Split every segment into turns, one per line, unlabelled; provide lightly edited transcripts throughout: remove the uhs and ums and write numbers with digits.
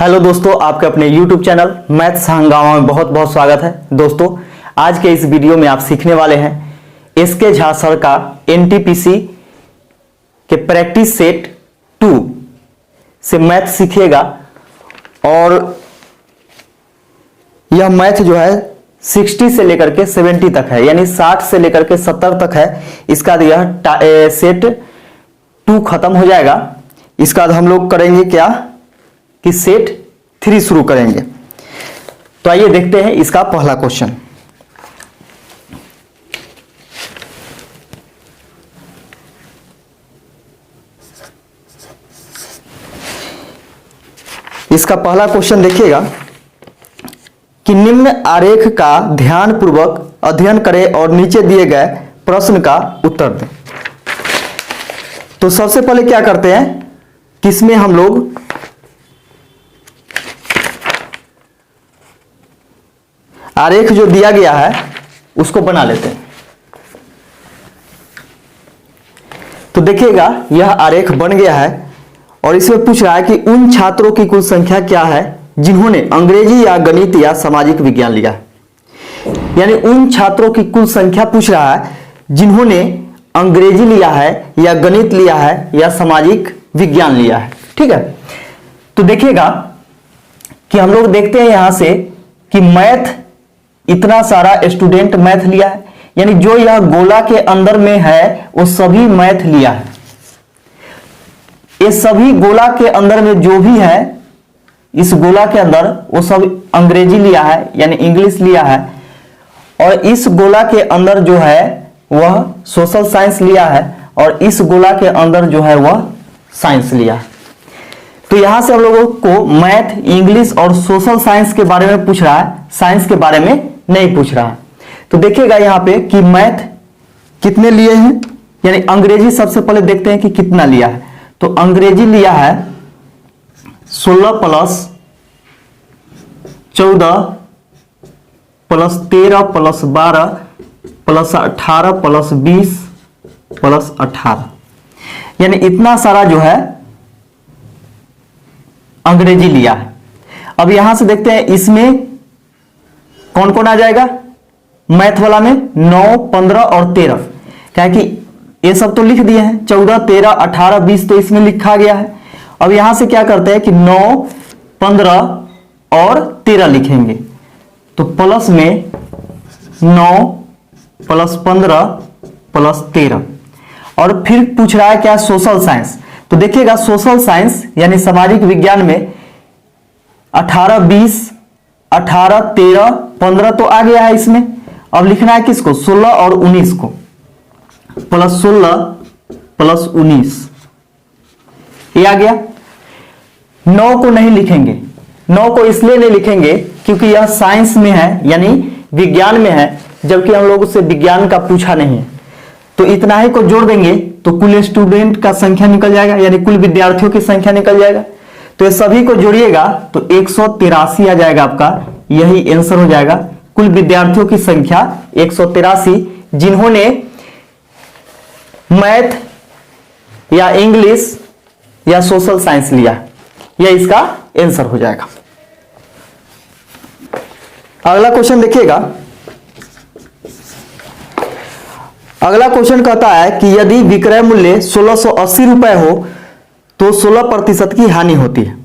Hello दोस्तों, आपके अपने YouTube चैनल मैथ्स हंगामा में बहुत बहुत स्वागत है। दोस्तों, आज के इस वीडियो में आप सीखने वाले हैं एसके झा सर का एनटीपीसी के प्रैक्टिस सेट 2 से मैथ सीखिएगा। और यह मैथ जो है 60 से लेकर के 70 तक है, यानी 60 से लेकर के 70 तक है। इसका यह सेट 2 खत्म हो जाएगा। इसका बाद हम लोग करेंगे क्या कि सेट 3 शुरू करेंगे। तो आइए देखते हैं इसका पहला क्वेश्चन। इसका पहला क्वेश्चन देखिएगा कि निम्न आरेख का ध्यानपूर्वक अध्ययन करें और नीचे दिए गए प्रश्न का उत्तर दें। तो सबसे पहले क्या करते हैं कि इसमें हम लोग आरेख जो दिया गया है उसको बना लेते हैं। तो देखिएगा यह आरेख बन गया है और इसमें पूछ रहा है कि उन छात्रों की कुल संख्या क्या है जिन्होंने अंग्रेजी या गणित या सामाजिक विज्ञान लिया है। यानी उन छात्रों की कुल संख्या पूछ रहा है जिन्होंने अंग्रेजी लिया है या गणित लिया है या सामाजिक विज्ञान लिया है। ठीक है, तो देखिएगा कि हम लोग देखते हैं यहां से कि मैथ इतना सारा स्टूडेंट मैथ लिया है, यानी जो यह गोला के अंदर में है वो सभी मैथ लिया है। ये सभी गोला के अंदर में जो भी है इस गोला के अंदर वो सब अंग्रेजी लिया है, यानी इंग्लिश लिया है। और इस गोला के अंदर जो है वह सोशल साइंस लिया है और इस गोला के अंदर जो है वह साइंस लिया है। तो यहां से हम लोगों को मैथ, इंग्लिश और सोशल साइंस के बारे में पूछ रहा है, साइंस के बारे में नहीं पूछ रहा है। तो देखिएगा यहां पे कि मैथ कितने लिए हैं, यानी अंग्रेजी सबसे पहले देखते हैं कि कितना लिया है। तो अंग्रेजी लिया है 16 plus 14 plus 13 plus 12 plus 18 plus 20 plus 18, यानी इतना सारा जो है अंग्रेजी लिया है। अब यहां से देखते हैं इसमें कौन कौन आ जाएगा। मैथ वाला में 9, 15 और 13, क्या कि ये सब तो लिख दिए हैं। 14, 13, 18, 20 तो इसमें लिखा गया है। अब यहां से क्या करते हैं कि 9, 15 और 13 लिखेंगे। तो प्लस में 9 प्लस 15 प्लस 13। और फिर पूछ रहा है क्या, सोशल साइंस। तो देखिएगा सोशल साइंस यानी सामाजिक विज्ञान में 18, 20, 18, 13, 15 तो आ गया है इसमें। अब लिखना है किसको, 16 और 19 को। प्लस 16 प्लस 19 ये आ गया। 9 को नहीं लिखेंगे। 9 को इसलिए नहीं लिखेंगे क्योंकि यह साइंस में है, यानी विज्ञान में है, जबकि हम लोग से विज्ञान का पूछा नहीं है। तो इतना ही को जोड़ देंगे तो कुल स्टूडेंट का संख्या निकल जाएगा, यानी कुल विद्यार्थियों की संख्या निकल जाएगा। तो ये सभी को जोड़िएगा तो 183 आ जाएगा आपका, यही आंसर हो जाएगा। कुल विद्यार्थियों की संख्या 183 जिन्होंने मैथ या इंग्लिश या सोशल साइंस लिया, यह इसका आंसर हो जाएगा। अगला क्वेश्चन देखिएगा। अगला क्वेश्चन कहता है कि यदि विक्रय मूल्य 1680 रुपए हो तो 16% की हानि होती है।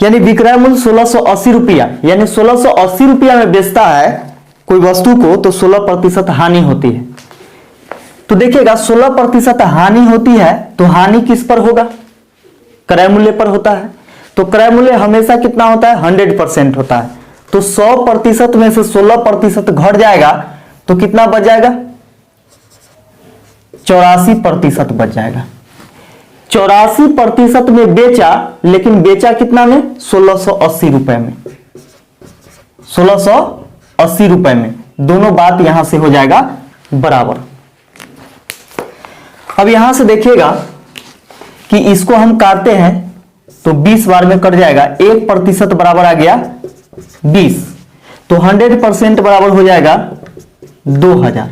यानी विक्रय मूल्य 1680 रुपया, यानी 1680 रुपया में बेचता है कोई वस्तु को तो 16% हानि होती है। तो देखिएगा 16% हानि होती है तो हानि किस पर होगा, क्रय मूल्य पर होता है। तो क्रय मूल्य हमेशा कितना होता है, 100% होता है। तो 100% में से 16% घट जाएगा तो कितना बच जाएगा, 84% बच जाएगा। 84% में बेचा, लेकिन बेचा कितना में, 1680 रुपए में। 1680 रुपए में, दोनों बात यहां से हो जाएगा बराबर। अब यहां से देखिएगा कि इसको हम काटते हैं तो 20 बार में कट जाएगा। 1% बराबर आ गया 20, तो 100% बराबर हो जाएगा 2000।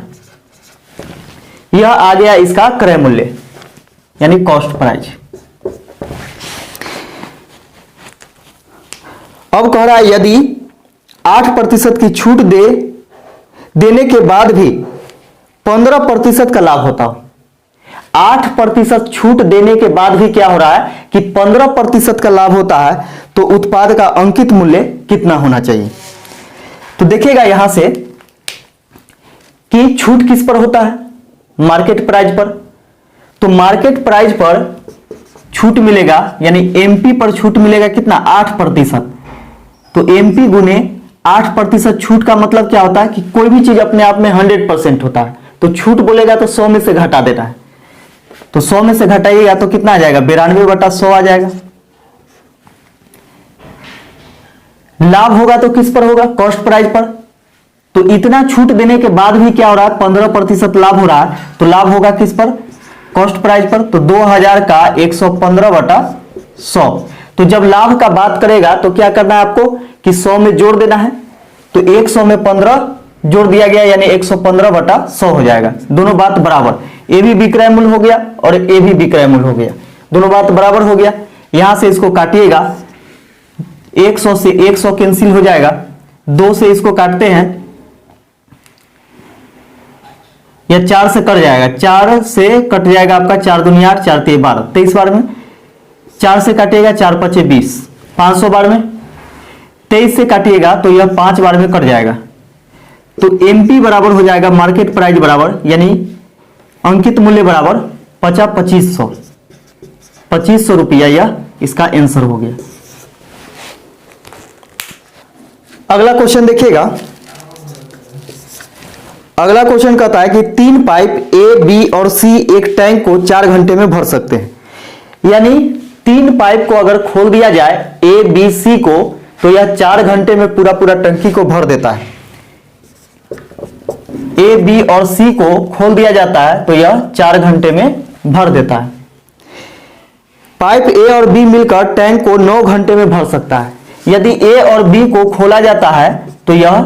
यह आ गया इसका क्रय मूल्य, यानी कॉस्ट प्राइस। अब कह रहा है यदि 8% की छूट देने के बाद भी 15% का लाभ होता हो, 8% छूट देने के बाद भी क्या हो रहा है कि 15% का लाभ होता है, तो उत्पाद का अंकित मूल्य कितना होना चाहिए। तो देखिएगा यहां से कि छूट किस पर होता है, मार्केट प्राइस पर। तो मार्केट प्राइस पर छूट मिलेगा यानी एमपी पर छूट मिलेगा कितना, 8%। तो एमपी गुने 8% छूट का मतलब क्या होता है कि कोई भी चीज अपने आप में 100% होता है, तो छूट बोलेगा तो 100 में से घटा देता है। तो 100 में से घटाइएगा तो कितना आ जाएगा, 92/100 आ जाएगा। लाभ होगा तो किस पर होगा, कॉस्ट प्राइस पर। तो इतना छूट देने के बाद भी क्या हो रहा है, 15% लाभ हो रहा है, तो लाभ होगा किस पर, कॉस्ट प्राइस पर। तो 2000 का 115/100। तो जब लाभ का बात करेगा तो क्या करना है आपको कि 100 में जोड़ देना है। तो 100 में 15 जोड़ दिया गया यानी 115/100 हो जाएगा। दोनों बात बराबर, ए भी विक्रय मूल्य हो गया और ए भी विक्रय मूल्य हो गया, दोनों बात बराबर हो गया। यहां से इसको काटिएगा, 100 से 100 कैंसिल हो जाएगा, 2 से इसको काटते हैं या 4 से कट जाएगा, 4 से कट जाएगा आपका, 4 दूनी 8, 4 3 12, 23 बार में 4 से काटिएगा, 4 5 20, 500 बार में 23 से काटिएगा तो यह 5 बार में कट जाएगा। तो एमपी बराबर हो जाएगा मार्केट प्राइस बराबर यानी अंकित मूल्य बराबर 2500 रुपया, यह इसका आंसर हो गया। अगला क्वेश्चन देखिएगा। अगला क्वेश्चन कहता है कि 3 पाइप ए, बी और सी एक टैंक को 4 घंटे में भर सकते हैं। यानी 3 पाइप को अगर खोल दिया जाए ए, बी, सी को, तो यह 4 घंटे में पूरा टंकी को भर देता है। ए, बी और सी को खोल दिया जाता है तो यह 4 घंटे में भर देता है। पाइप ए और बी मिलकर टैंक को 9 घंटे में भर सकता है। यदि ए और बी को खोला जाता है तो यह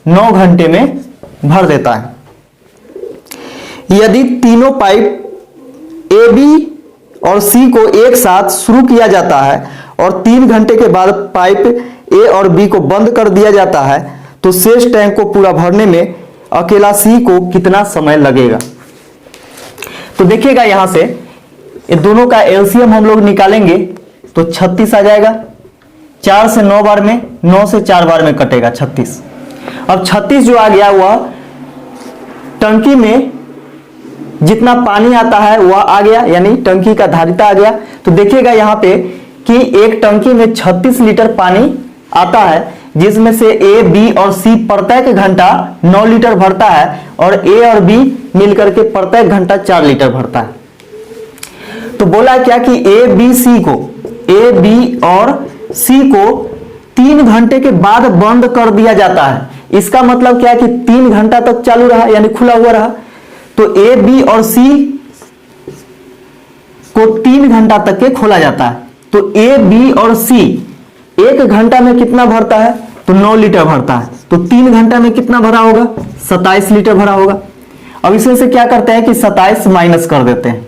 9 घंटे में भर देता है। यदि तीनों पाइप ए, बी और सी को एक साथ शुरू किया जाता है और 3 घंटे के बाद पाइप ए और बी को बंद कर दिया जाता है, तो शेष टैंक को पूरा भरने में अकेला सी को कितना समय लगेगा। तो देखिएगा यहां से ये दोनों का एलसीएम हम लोग निकालेंगे तो 36 आ जाएगा। 4 से 9 बार में, 9 से 4 बार में कटेगा 36। अब 36 जो आ गया वह टंकी में जितना पानी आता है वह आ गया, यानी टंकी का धारिता आ गया। तो देखिएगा यहाँ पे कि एक टंकी में 36 लीटर पानी आता है, जिसमें से ए, बी और सी प्रत्येक घंटा 9 लीटर भरता है और ए और बी मिलकर के प्रत्येक घंटा 4 लीटर भरता है। तो बोला क्या कि ए, बी और सी को 3 घंटे के बाद बंद कर दिया जाता है। इसका मतलब क्या है कि 3 घंटा तक चालू रहा यानी खुला हुआ रहा। तो ए, बी और सी को 3 घंटा तक के खोला जाता है। तो ए, बी और सी 1 घंटा में कितना भरता है, तो 9 लीटर भरता है। तो 3 घंटा में कितना भरा होगा, 27 लीटर भरा होगा। अब इसमें से क्या करते हैं कि 27 माइनस कर देते हैं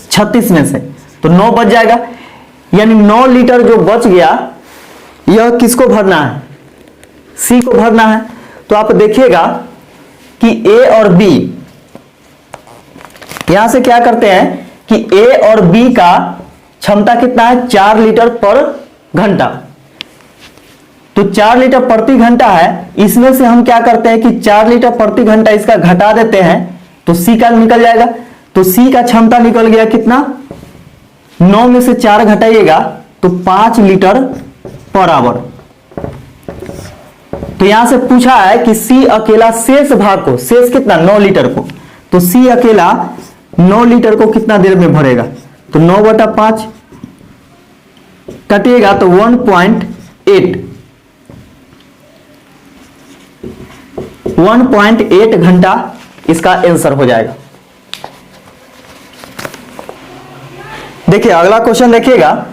36 में से, तो 9 बच जाएगा। यानी 9 लीटर जो बच गया यह किसको भरना है, सी को भरना है। तो आप देखिएगा कि ए और बी, यहां से क्या करते हैं कि ए और बी का क्षमता कितना है, 4 लीटर पर घंटा। तो 4 लीटर प्रति घंटा है। इसमें से हम क्या करते हैं कि 4 लीटर प्रति घंटा इसका घटा देते हैं तो सी का निकल जाएगा। तो सी का क्षमता निकल गया कितना, 9 में से 4 घटाइएगा तो 5 लीटर पर आवर। तो यहां से पूछा है कि सी अकेला शेष भाग को, शेष कितना 9 लीटर को, तो सी अकेला 9 लीटर को कितना देर में भरेगा, तो 9/5 कटिएगा तो 1.8 घंटा इसका आंसर हो जाएगा। देखिए अगला क्वेश्चन देखिएगा।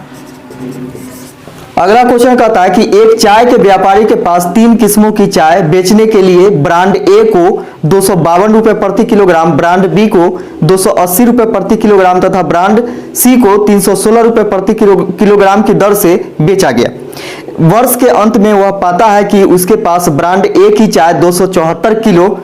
अगला क्वेश्चन कहता है कि एक चाय के व्यापारी के पास 3 किस्मों की चाय बेचने के लिए ब्रांड ए को 252 रुपए प्रति किलोग्राम, ब्रांड बी को 280 रुपए प्रति किलोग्राम तथा ब्रांड सी को 316 रुपए प्रति किलोग्राम की दर से बेचा गया। वर्ष के अंत में वह पाता है कि उसके पास ब्रांड ए की चाय 274 किलो,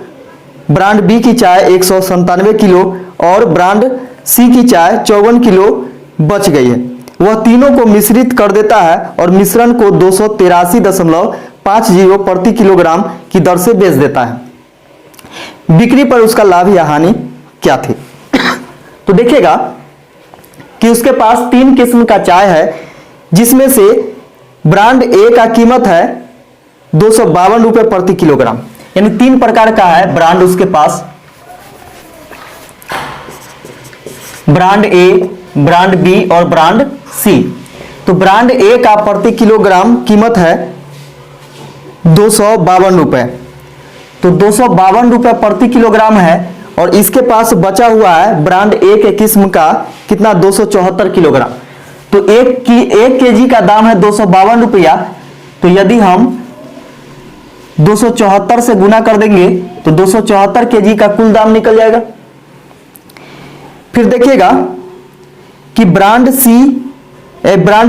ब्रांड बी की चाय 197 किलो और ब्रांड सी की चाय 54 किलो बच गई है। वह तीनों को मिश्रित कर देता है और मिश्रण को 283.50 प्रति किलोग्राम की दर से बेच देता है। बिक्री पर उसका लाभ या हानि क्या थी? तो देखिएगा कि उसके पास 3 किस्म का चाय है, जिसमें से ब्रांड ए का कीमत है 252 रुपए प्रति किलोग्राम, यानी 3 प्रकार का है ब्रांड उसके पास, ब्रांड ए, ब्रांड बी और ब्रांड सी। तो ब्रांड ए का प्रति किलोग्राम कीमत है 252 रुपए, तो 252 रुपए प्रति किलोग्राम है। और इसके पास बचा हुआ है ब्रांड ए के किस्म का कितना, 274 किलोग्राम। तो एक केजी का दाम है 252 रुपया, तो यदि हम 274 से गुना कर देंगे तो 274 केजी का कुल दाम निकल जाएगा। फिर देखिएगा कि ब्रांड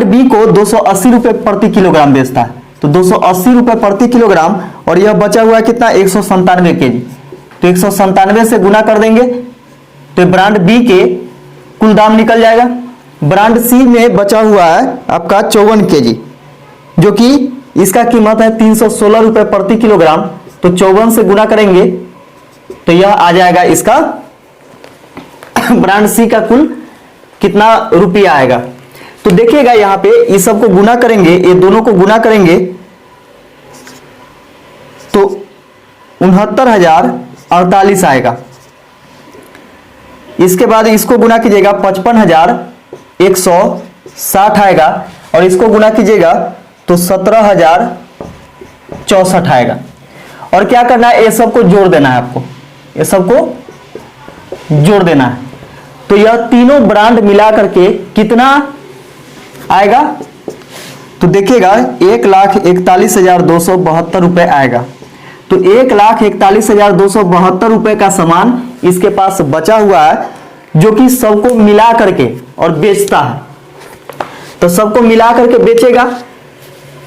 बी को 280 रुपए प्रति किलोग्राम बेचता है, तो 280 रुपए प्रति किलोग्राम, और यह बचा हुआ है कितना, 197 केजी। तो 197 से गुना कर देंगे तो ब्रांड बी के कुल दाम निकल जाएगा। ब्रांड सी में बचा हुआ है आपका 54 केजी, जो कि इसका कीमत है 316 रुपए प्रति किलोग्राम। तो 54 से गुना करेंगे तो यह आ जाएगा इसका ब्रांड सी का कुल कितना रुपया आएगा। तो देखिएगा यहां पे इस सबको गुना करेंगे, ये दोनों को गुना करेंगे तो 69,048 आएगा। इसके बाद इसको गुना कीजिएगा 55,160 आएगा, और इसको गुना कीजिएगा तो 17,064 आएगा। और क्या करना है, ये सबको जोड़ देना है आपको, ये सबको जोड़ देना है। तो यह तीनों ब्रांड मिला करके कितना आएगा, तो देखिएगा 1,41,272 रुपए आएगा। तो 1,41,272 रुपए का सामान इसके पास बचा हुआ है, जो कि सबको मिला करके और बेचता है। तो सबको मिला करके बेचेगा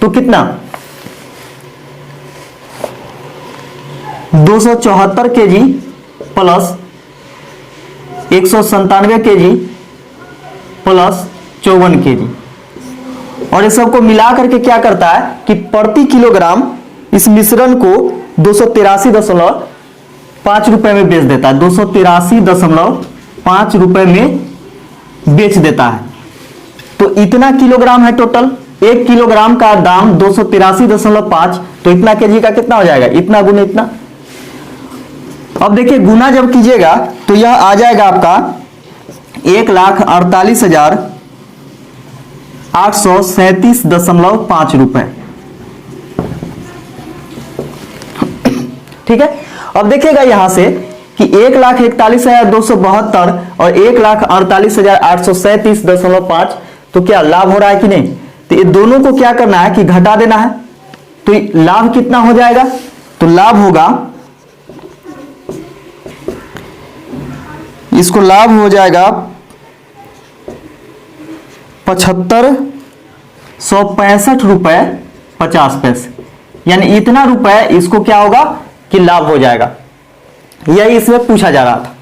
तो कितना, 274 KG plus 197 KG plus 54 KG, और ये सबको मिला करके क्या करता है कि प्रति किलोग्राम इस मिश्रण को 283.5 रुपए में बेच देता है, 283.5 रुपए में बेच देता है। तो इतना किलोग्राम है टोटल, 1 किलोग्राम का दाम 283.5, तो इतना केजी का कितना हो जाएगा, इतना गुना इतना। अब देखिए गुना जब कीजिएगा तो यह आ जाएगा आपका 1,48,837.5 रुपए। ठीक है। अब देखिएगा यहां से कि 1,41,272 और 1,48,837.5, तो क्या लाभ हो रहा है कि नहीं। तो ये दोनों को क्या करना है कि घटा देना है। तो लाभ कितना हो जाएगा, तो लाभ होगा, इसको लाभ हो जाएगा 75,165 रुपए 50 पैसे, यानी इतना रुपए इसको क्या होगा कि लाभ हो जाएगा। यही इसमें पूछा जा रहा था,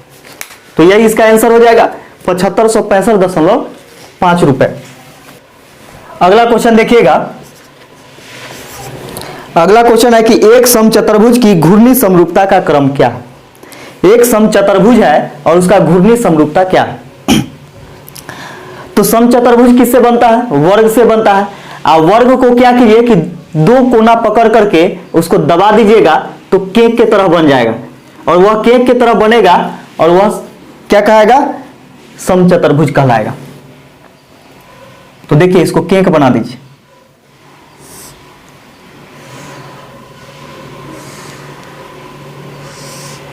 तो यही इसका आंसर हो जाएगा 75,165.5 रुपए। अगला क्वेश्चन देखिएगा। अगला क्वेश्चन है कि एक समचतुर्भुज की घूर्णी समरूपता का क्रम क्या है। एक समचतुर्भुज है और उसका घूर्णी समरूपता क्या है। तो समचतुर्भुज किससे बनता है, वर्ग से बनता है। आप वर्ग को क्या कीजिए कि दो कोना पकड़ करके उसको दबा दीजिएगा तो केक के तरह बन जाएगा, और वह केक के तरह बनेगा और वह क्या कहेगा, समचतुर्भुज कहलाएगा। तो देखिए इसको केक बना दीजिए।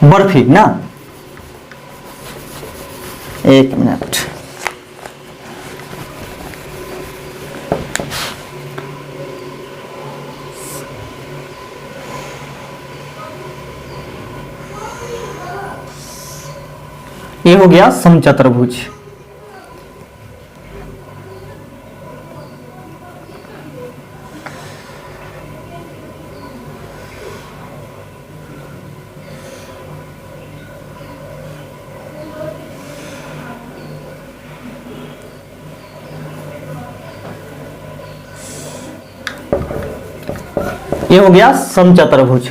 बर्फी ना, एक मिनट, ये हो गया समचतुर्भुज। ये हो गया समचतुर्भुज।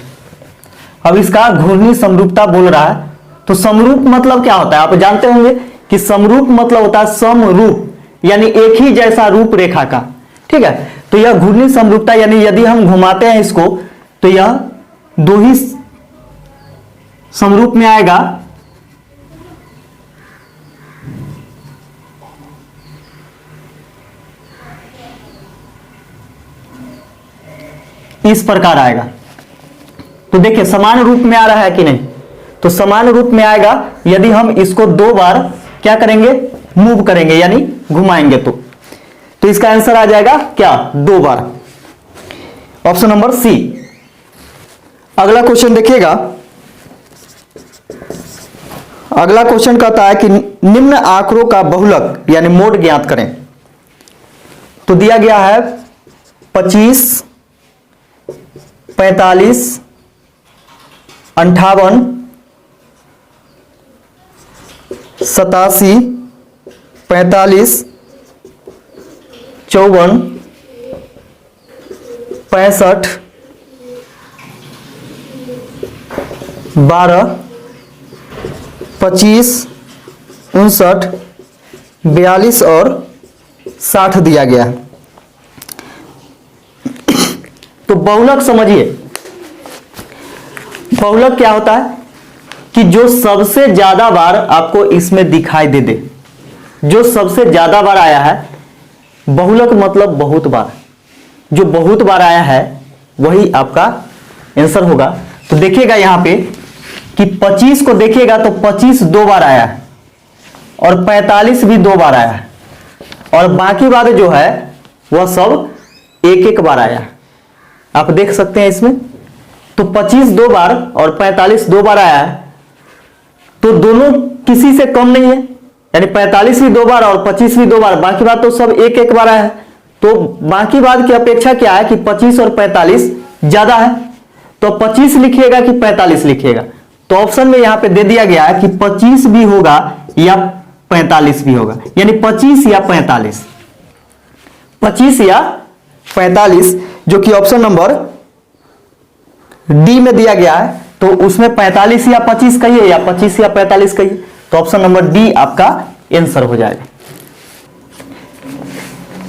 अब इसका घूर्णी समरूपता बोल रहा है, तो समरूप मतलब क्या होता है आप जानते होंगे कि समरूप मतलब होता है समरूप, यानी एक ही जैसा रूप रेखा का। ठीक है, तो यह घूर्णी समरूपता यानी यदि हम घुमाते हैं इसको तो यह दो ही समरूप में आएगा। इस प्रकार आएगा। तो देखिए समान रूप में आ रहा है कि नहीं, तो समान रूप में आएगा यदि हम इसको दो बार क्या करेंगे, मूव करेंगे यानी घुमाएंगे तो इसका आंसर आ जाएगा क्या, दो बार, ऑप्शन नंबर सी। अगला क्वेश्चन देखिएगा, अगला क्वेश्चन कहता है कि निम्न आंकड़ों का बहुलक यानी मोड ज्ञात करें। तो दिया गया है 25, 45, 58, 87, 45, 54, 65, 12, 25, 59, 42 और 60 दिया गया। तो बहुलक समझिए, बहुलक क्या होता है कि जो सबसे ज्यादा बार आपको इसमें दिखाई दे दे, जो सबसे ज्यादा बार आया है, बहुलक मतलब बहुत बार, जो बहुत बार आया है वही आपका आंसर होगा। तो देखिएगा यहां पे कि 25 को देखिएगा तो 25 दो बार आया है और 45 भी दो बार आया है और बाकी बार जो है वह सब एक एक बार आया है। आप देख सकते हैं इसमें, तो 25 दो बार और 45 दो बार आया है, तो दोनों किसी से कम नहीं है, यानी 45 भी दो बार और 25 भी दो बार, बाकी बार तो सब एक एक बार आया है। तो बाकी बार की अपेक्षा क्या है कि 25 और 45 ज्यादा है, तो 25 लिखिएगा कि 45 लिखिएगा। तो ऑप्शन में यहां पे दे दिया गया है कि 25 भी होगा या 45 भी होगा, यानी 25 या 45, 25 या 45, जो कि ऑप्शन नंबर डी में दिया गया है। तो उसमें 45 या 25 कहिए या 25 या 45 कहिए, तो ऑप्शन नंबर डी आपका आंसर हो जाएगा।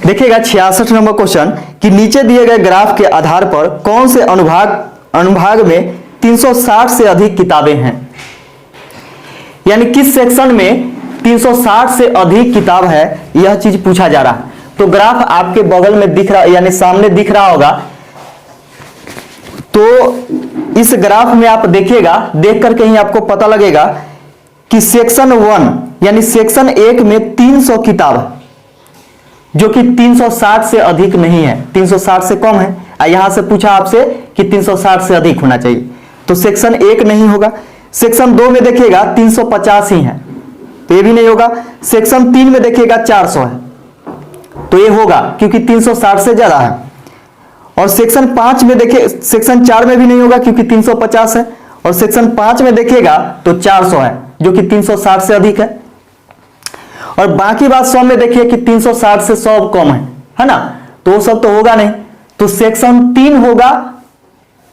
देखिएगा 66 नंबर क्वेश्चन कि नीचे दिए गए ग्राफ के आधार पर कौन से अनुभाग में 360 से अधिक किताबें हैं, यानी किस सेक्शन में 360 से अधिक किताब है, यह चीज पूछा जा रहा है। तो ग्राफ आपके बगल में दिख रहा, यानी सामने दिख रहा होगा। तो इस ग्राफ में आप देखिएगा, देख करके ही आपको पता लगेगा कि सेक्शन 1 यानी सेक्शन 1 में 300 किताब, जो कि 360 से अधिक नहीं है, 360 से कम है। यहां से पूछा आपसे कि 360 से अधिक होना चाहिए, तो सेक्शन 1 नहीं होगा। सेक्शन 2 में देखिएगा 350 ही है, तो ये भी नहीं होगा। सेक्शन 3 में देखिएगा 400 है, तो ये होगा क्योंकि 360 से ज्यादा है। और सेक्शन 5 में देखिए, सेक्शन 4 में भी नहीं होगा क्योंकि 350 है, और सेक्शन 5 में देखिएगा तो 400 है, जो कि 360 से अधिक है। और बाकी बात 100 में देखिए कि 360 से 100 कम है ना, तो वो सब तो होगा नहीं। तो सेक्शन 3 होगा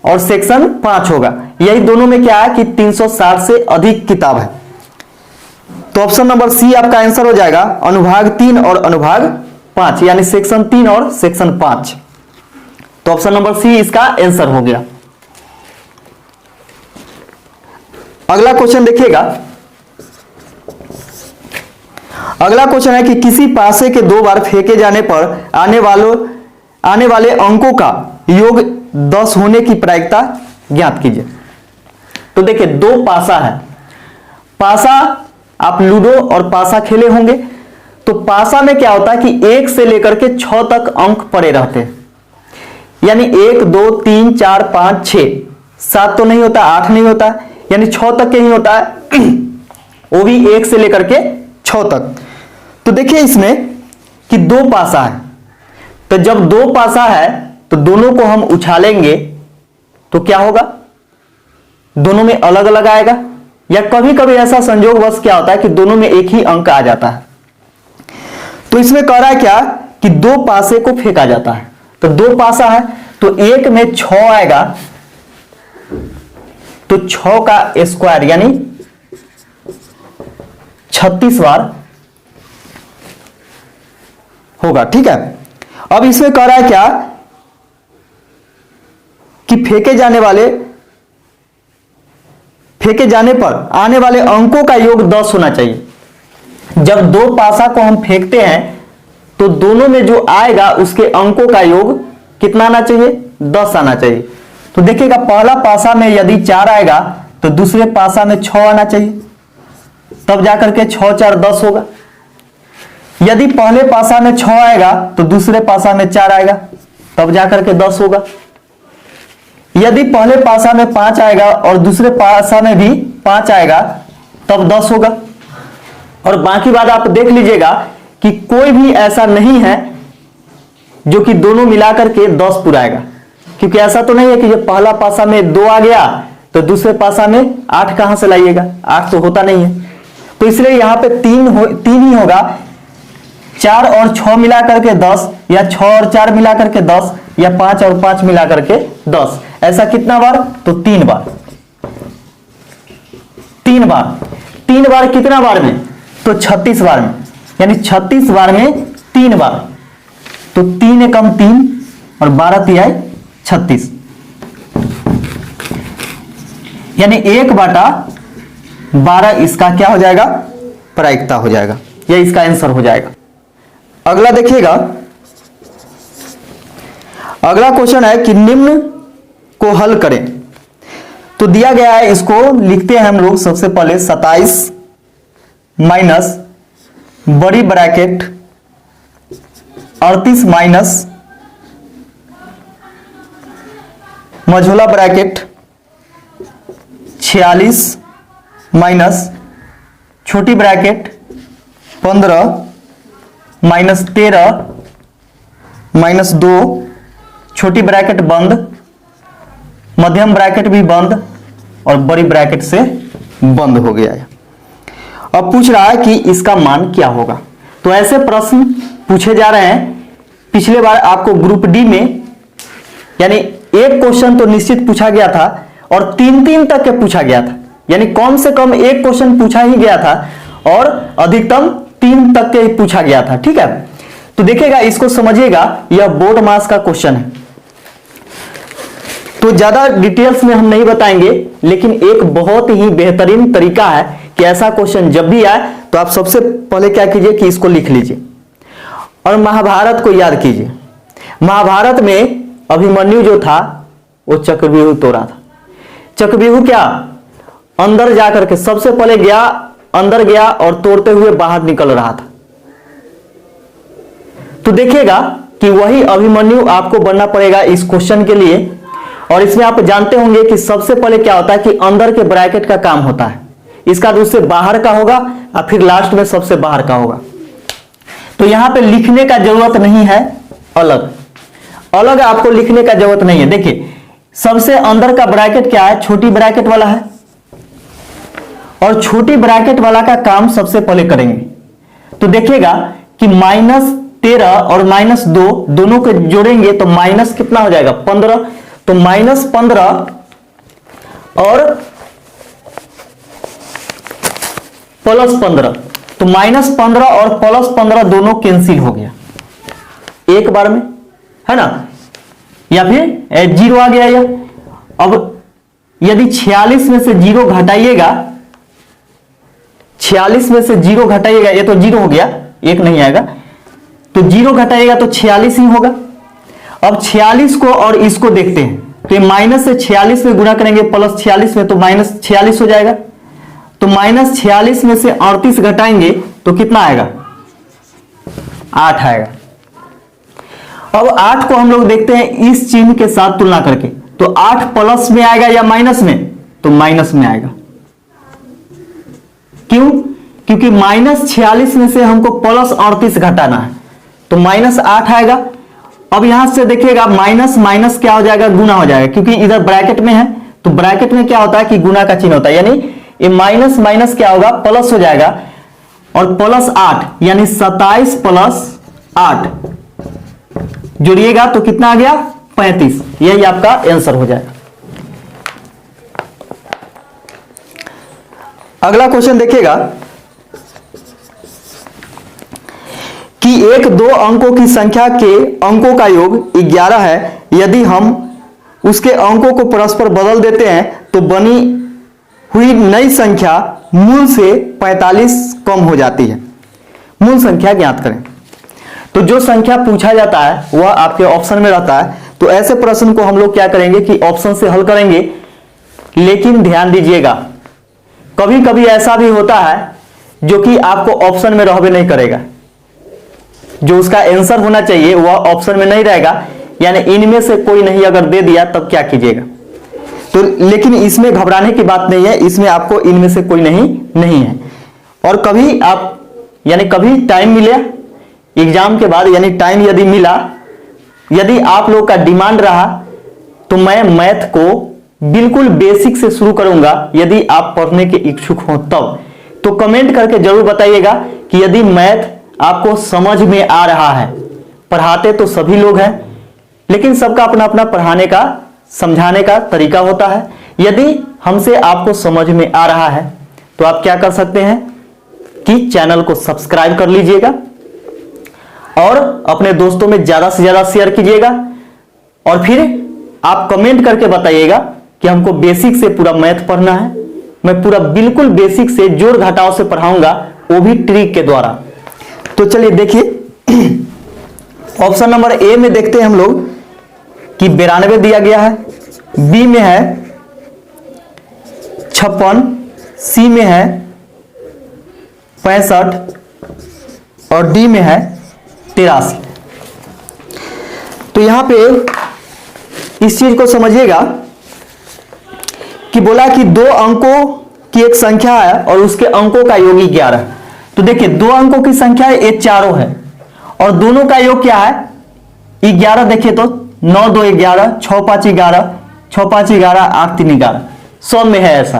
और सेक्शन 5 होगा, यही दोनों में क्या है कि 360 से अधिक किताब है। तो ऑप्शन नंबर सी आपका आंसर हो जाएगा, अनुभाग 3 और अनुभाग 5, यानी सेक्शन 3 और सेक्शन 5। तो ऑप्शन नंबर सी इसका आंसर हो गया। अगला क्वेश्चन देखिएगा, अगला क्वेश्चन है कि किसी पासे के दो बार फेंके जाने पर आने वाले अंकों का योग 10 होने की प्रायिकता ज्ञात कीजिए। तो देखिए दो पासा है, पासा आप लूडो और पासा खेले होंगे, तो पासा में क्या होता है कि 1 से लेकर के 6 तक अंक पड़े रहते हैं, यानी 1 2 3 4 5 6 7 तो नहीं होता, 8 नहीं होता, यानी 6 तक के ही होता है, वो भी 1 से लेकर के 6 तक। तो देखिए इसमें कि दो पासा है, तो जब दो पासा है तो दोनों को हम उछालेंगे तो क्या होगा, दोनों में अलग अलग आएगा, या कभी कभी ऐसा संयोगवश क्या होता है कि दोनों में एक ही अंक आ जाता है। तो इसमें कह रहा है क्या कि दो पासे को फेंका जाता है, तो दो पासा है तो 1 में 6 आएगा, तो 6 का स्क्वायर यानी 36 बार होगा। ठीक है, अब इसमें कह रहा है क्या कि फेंके जाने पर आने वाले अंकों का योग 10 होना चाहिए। जब दो पासा को हम फेंकते हैं तो दोनों में जो आएगा उसके अंकों का योग कितना आना चाहिए? 10 आना चाहिए। तो देखिएगा पहला पासा में यदि 4 आएगा तो दूसरे पासा में 6 आना चाहिए, तब जाकर के 6 4 10 होगा। यदि पहले पासा में 6 आएगा तो दूसरे पासा में 4 आएगा, तब जाकर के 10 होगा। यदि पहले पासा में 5 आएगा और दूसरे पासा में भी 5 आएगा तब 10 होगा। और बाकी बात आप देख लीजिएगा कि कोई भी ऐसा नहीं है जो कि दोनों मिलाकर के 10 पुराएगा, क्योंकि ऐसा तो नहीं है कि जब पहला पासा में 2 आ गया तो दूसरे पासा में 8 कहां से लाइएगा, 8 तो होता नहीं है। तो इसलिए यहां पे 3 ही होगा। 4 और 6 मिला करके 10, या 6 और 4 मिला करके 10, या 5 और 5 मिला करके 10। ऐसा कितना बार? तो 3 बार। 3 बार कितना बार में? तो 36 बार में, यानी 36 बार में 3 बार। तो 3 एकम 3 और 12 तिहाई 36, यानी 1/12 इसका क्या हो जाएगा? प्रायिकता हो जाएगा, या इसका आंसर हो जाएगा। अगला देखिएगा, अगला क्वेश्चन है कि निम्न को हल करें। तो दिया गया है, इसको लिखते हैं हम लोग सबसे पहले। 27 माइनस बड़ी bracket 38 minus Majhola bracket 46 minus छोटी ब्रैकेट 15 माइनस 13 माइनस 2 छोटी ब्रैकेट बंद, मध्यम ब्रैकेट भी बंद और बड़ी ब्रैकेट से बंद हो गया है। अब पूछ रहा है कि इसका मान क्या होगा। तो ऐसे प्रश्न पूछे जा रहे हैं। पिछले बार आपको ग्रुप डी में यानी एक क्वेश्चन तो निश्चित पूछा गया था और 3 तक के पूछा गया था, यानी कम से कम एक क्वेश्चन पूछा ही गया था और अधिकतम 3 तक के ही पूछा गया था। ठीक है, तो देखिएगा, इसको समझिएगा, यह बोर्ड मास का क्वेश्चन है। तो ज्यादा डिटेल्स में हम नहीं बताएंगे, लेकिन एक बहुत ही बेहतरीन तरीका है कि ऐसा क्वेश्चन जब भी आए तो आप सबसे पहले क्या कीजिए कि इसको लिख लीजिए और महाभारत को याद कीजिए। महाभारत में अभिमन्यु जो था वो चक्रव्यूह तोड़ा था। चक्रव्यूह क्या अंदर जाकर के सबसे पहले गया, अंदर गया और तोड़ते हुए बाहर निकल रहा था। तो देखिएगा कि वही अभिमन्यु आपको बनना पड़ेगा इस क्वेश्चन के लिए। और इसमें आप जानते होंगे कि सबसे पहले क्या होता है कि अंदर के ब्रैकेट का काम होता है, इसका दूसरे बाहर का होगा और फिर लास्ट में सबसे बाहर का होगा। तो यहां पे लिखने का जरूरत नहीं है, अलग अलग आपको लिखने का जरूरत नहीं है। देखिए, सबसे अंदर का ब्रैकेट क्या है? छोटी ब्रैकेट वाला है, और छोटी ब्रैकेट वाला का काम सबसे पहले करेंगे। तो देखिएगा कि -13 और -2 दोनों को जोड़ेंगे तो माइनस कितना हो जाएगा? 15। तो -15 और +15, तो -15 और +15 दोनों कैंसिल हो गया एक बार में, है ना, या फिर 0 आ गया। या अब यदि 46 में से 0 घटाइएगा, 46 में से 0 घटाइएगा, ये तो 0 हो गया, 1 नहीं आएगा, तो 0 घटाइएगा तो 46 ही होगा। अब 46 को और इसको देखते हैं, तो माइनस से 46 में गुणा करेंगे +46 में, तो -46 हो जाएगा। तो -46 में से 38 घटाएंगे तो कितना आएगा? 8 आएगा। अब 8 को हम लोग देखते हैं इस चिन्ह के साथ तुलना करके, तो 8 प्लस में आएगा या माइनस में? तो माइनस में आएगा। क्यों? क्योंकि -46 में से हमको +38 घटाना है, तो -8 आएगा। अब यहां से देखिएगा माइनस माइनस क्या हो जाएगा? गुना हो जाएगा, क्योंकि इधर ब्रैकेट में है, तो ब्रैकेट में क्या होता है कि गुना का चिन्ह होता है, यानी ये माइनस माइनस क्या होगा? प्लस हो जाएगा। और +8 यानी 27 + 8 जोड़िएगा तो कितना आ गया? 35, यही आपका आंसर हो जाएगा। अगला क्वेश्चन देखिएगा कि एक दो अंकों की संख्या के अंकों का योग 11 है, यदि हम उसके अंकों को परस्पर बदल देते हैं तो बनी हुई नई संख्या मूल से 45 कम हो जाती है। मूल संख्या ज्ञात करें। तो जो संख्या पूछा जाता है वह आपके ऑप्शन में रहता है, तो ऐसे प्रश्न को हम लोग क्या करेंगे कि ऑप्शन से हल करेंगे। लेकिन ध्यान दीजिएगा, कभी कभी ऐसा भी होता है जो कि आपको ऑप्शन में रहबे नहीं करेगा, जो उसका आंसर होना चाहिए वह ऑप्शन में नहीं रहेगा, यानी इनमें से कोई नहीं अगर दे दिया तब क्या कीजिएगा। तो लेकिन इसमें घबराने की बात नहीं है, इसमें आपको इनमें से कोई नहीं है। और कभी आप यानी कभी टाइम मिले एग्जाम के बाद, यानी टाइम यदि मिला, यदि आप लोग का डिमांड रहा तो मैं मैथ को बिल्कुल बेसिक से शुरू करूंगा, यदि आप पढ़ने के इच्छुक हो तब। तो कमेंट करके जरूर बताइएगा कि यदि मैथ आपको समझ में आ रहा है। पढ़ाते तो सभी लोग हैं, लेकिन सबका अपना अपना पढ़ाने का समझाने का तरीका होता है। यदि हमसे आपको समझ में आ रहा है तो आप क्या कर सकते हैं कि चैनल को सब्सक्राइब कर लीजिएगा और अपने दोस्तों में ज्यादा से ज्यादा शेयर कीजिएगा। और फिर आप कमेंट करके बताइएगा कि हमको बेसिक से पूरा मैथ पढ़ना है। मैं पूरा बिल्कुल बेसिक से जोड़ घटाव से पढ़ाऊंगा, वो भी ट्रिक के द्वारा। तो चलिए देखिए, ऑप्शन नंबर ए में देखते हैं हम लोग कि 92 दिया गया है, बी में है 56, सी में है 65 और डी में है 83। तो यहां पे इस चीज को समझिएगा कि बोला कि दो अंकों की एक संख्या है और उसके अंकों का योग 11। तो देखिए, दो अंकों की संख्या है, ये चारों है और दोनों का योग क्या है 11। देखिए तो 9 2 11, 6 5 11, 6 5 11, 8 3 11, सब में है ऐसा।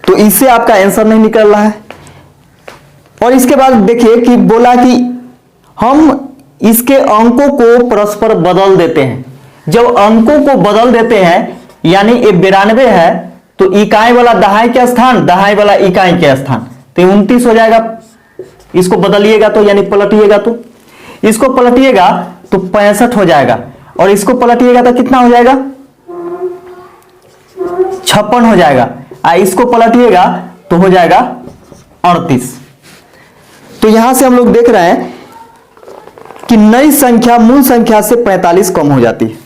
तो इससे आपका आंसर नहीं निकल रहा है। और इसके बाद देखिए कि बोला कि हम इसके अंकों को परस्पर बदल देते हैं। जब अंकों को बदल देते हैं यानी ये 92 है, तो इकाई वाला दहाई के स्थान, दहाई वाला इकाई के स्थान, तो 29 हो जाएगा। इसको बदलिएगा तो यानी पलटिएगा, तो इसको पलटिएगा तो 65 हो जाएगा और इसको पलटिएगा तो कितना हो जाएगा 56 हो जाएगा। इसको पलटिएगा तो हो जाएगा 38। तो यहां से हम लोग देख रहे हैं कि नई संख्या मूल संख्या से 45 कम हो जाती है।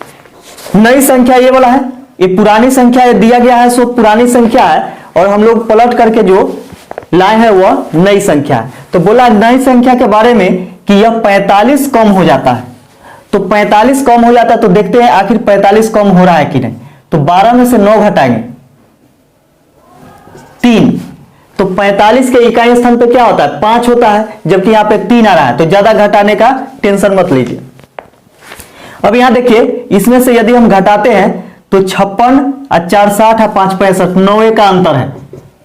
नई संख्या ये वाला है, ये पुरानी संख्या ये दिया गया है, सो पुरानी संख्या है और हम लोग पलट करके जो लाए हैं वह नई संख्या है। तो बोला नई संख्या के बारे में कि यह 45 कम हो जाता है। तो 45 कम हो जाता है, तो देखते हैं आखिर 45 कम हो रहा है कि नहीं। तो 12 में से 9 घटाएंगे 3, तो 45 के इकाई स्थान पे क्या होता है 5 होता है, जबकि यहां पे 3 आ रहा है। तो ज्यादा घटाने का टेंशन मत लीजिए। अब यहां देखिए, इसमें से यदि हम घटाते हैं तो 56 और 4 60 और 5 65, 9 का अंतर है।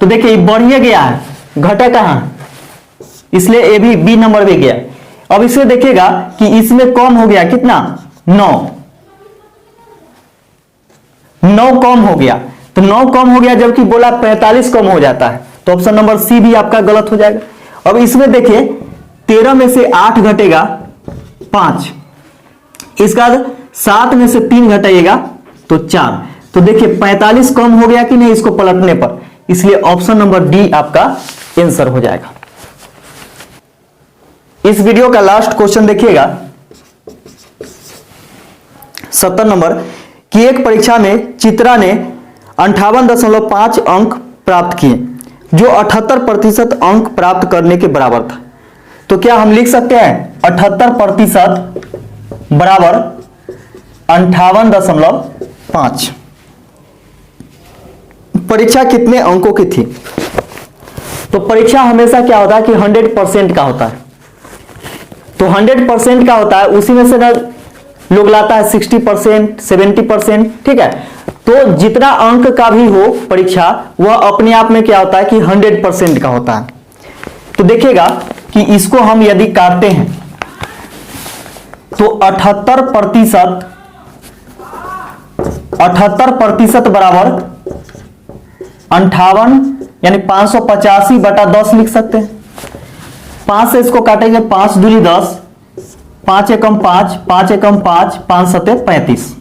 तो देखिए ये बढ़िए गया है, घटा कहां, इसलिए ये भी बी नंबर में गया। अब इसे देखिएगा कि इसमें कम हो गया कितना 9 कम हो गया। तो 9 कम हो गया, जबकि बोला 45 कम हो जाता है। तो ऑप्शन नंबर सी भी आपका गलत हो जाएगा। अब इसमें देखिए 13 में से 8 घटेगा 5, इसका 7 में से 3 घटाइएगा तो 4। तो देखिए 45 कम हो गया कि नहीं इसको पलटने पर, इसलिए ऑप्शन नंबर डी आपका आंसर हो जाएगा। इस वीडियो का लास्ट क्वेश्चन देखिएगा 70 नंबर कि एक परीक्षा में चित्रा ने 58.5 अंक प्राप्त किए, जो 78% अंक प्राप्त करने के बराबर था। तो क्या हम लिख सकते हैं 78% बराबर 58.5। परीक्षा कितने अंकों की थी? तो परीक्षा हमेशा क्या होता है कि 100% का होता है। तो 100% का होता है, उसी में से ना लोग लाता है 60%, 70%, ठीक है। तो जितना अंक का भी हो परीक्षा, वह अपने आप में क्या होता है कि 100% का होता है। तो देखिएगा कि इसको हम यदि काटते हैं तो 78% 78% बराबर 58 यानी 585/10 लिख सकते हैं। 5 से इसको काटेंगे, 5 दूनी 10, 5 एकम 5, 5 एकम 5, 5 सते 35।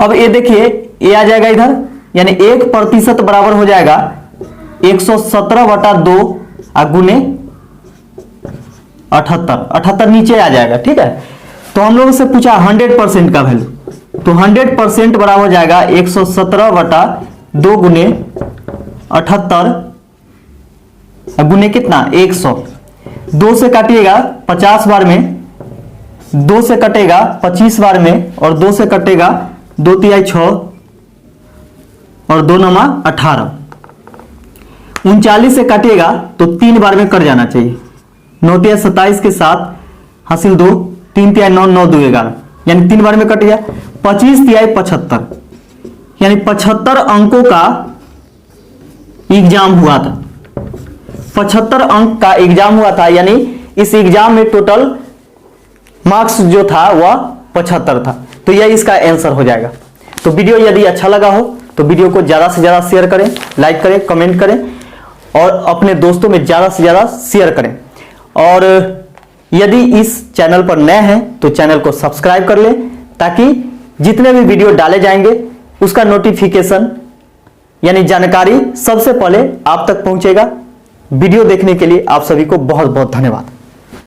अब ये देखिए, ये आ जाएगा इधर, यानी 1% बराबर हो जाएगा 117/2 गुने 78 नीचे आ जाएगा। ठीक है, तो हम लोगों से पूछा 100% का वैल्यू, तो 100% बराबर हो जाएगा 117/2 गुने 78 गुने कितना 100। 2 से काटिएगा 50 बार में, 2 से कटेगा 25 बार में, और 2 से कटेगा 2 तिहाई 6 और 2 नमा 18। 39 से काटिएगा तो 3 बार में कट जाना चाहिए। 9 तिहाई 27 के साथ हासिल 2, 3 तिहाई 9, 9 2 11, यानी 3 बार में कट गया। 25 तिहाई 75, यानी 75 अंकों का एग्जाम हुआ था। 75 अंक का एग्जाम हुआ था, यानी इस एग्जाम में टोटल मार्क्स जो था वह 75 था। तो यह इसका आंसर हो जाएगा। तो वीडियो यदि अच्छा लगा हो तो वीडियो को ज्यादा से ज्यादा शेयर करें, लाइक करें, कमेंट करें और अपने दोस्तों में ज्यादा से ज्यादा शेयर करें। और यदि इस चैनल पर नए हैं तो चैनल को सब्सक्राइब कर लें, ताकि जितने भी वीडियो डाले जाएंगे उसका नोटिफिकेशन यानी जानकारी सबसे पहले आप तक पहुंचेगा। वीडियो देखने के लिए आप सभी को बहुत बहुत धन्यवाद।